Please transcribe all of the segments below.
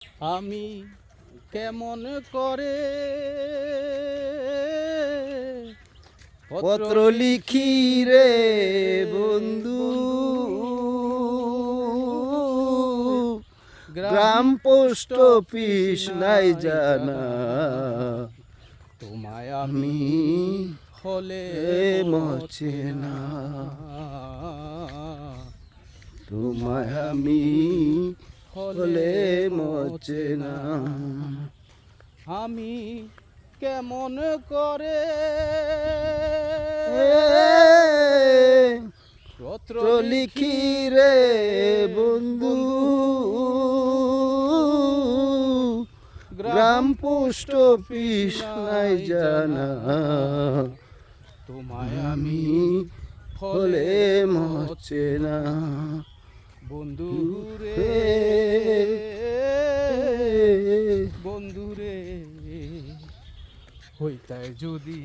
আমি কেমন করে পত্র লিখি রে বন্ধু, গ্রাম পোস্ট অফিস নাই জানা, তোমায় আমি আমি হলে মচে না। তোমায় আমি হলে মচে না। আমি কেমন করে পত্র লিখি রে বন্ধু, গ্রাম পোস্ট অফিস নাই জানা, তোমায় আমি আমি হলে মচে না। বন্ধু রে বন্ধু রে, হইতায় যদি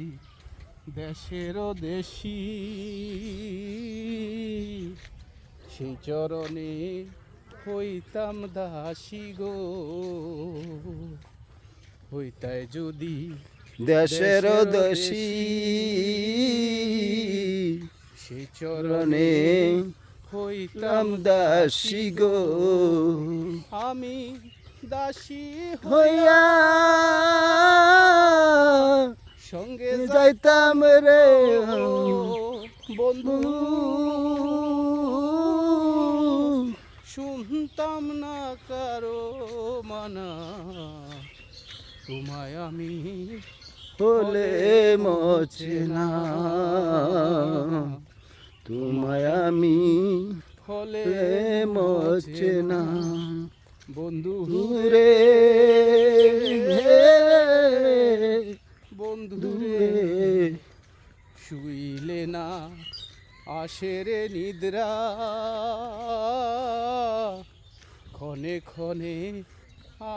দেশের দেশি, সেই চরণে হইতাম দাসী গো। হইতায় যদি দেশের দোষী, সেই চরণে চরণে হইতাম নাম দাসী গো। আমি দাসী হইয়া সঙ্গে যাইতাম রে বন্ধু, শুনতাম না কারো মানা, তোমায় আমি হলে মচে না। তোমায় আমি হলে মচে না। বন্ধু রে বন্ধু রে, শুইলে না আসে রে নিদ্রা, ক্ষণে ক্ষণে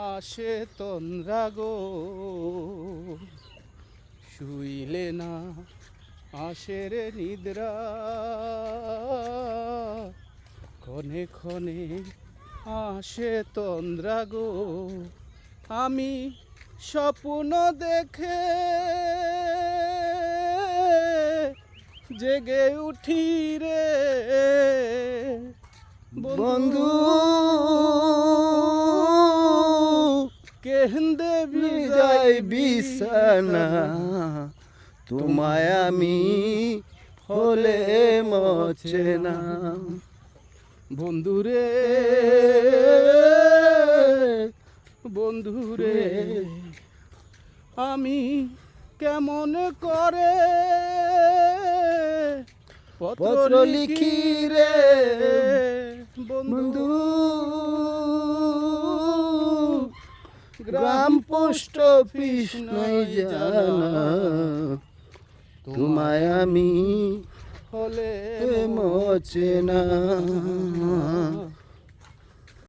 আসে তন্দ্রা গো। শুইলে না আসে রে নিদ্রা, ক্ষণে ক্ষণে আসে তন্দ্রা গো। আমি স্বপ্ন দেখে জেগে উঠি রে বন্ধু, কেন্দে বিজয় বিছানা, তোমায় আমি হলে মচে না। বন্ধুরে বন্ধুরে, আমি কেমন করে পত্র লিখি রে বন্ধু, গ্রাম পোস্ট অফিস নাই জানা, তোমায় আমি হলে মচে না।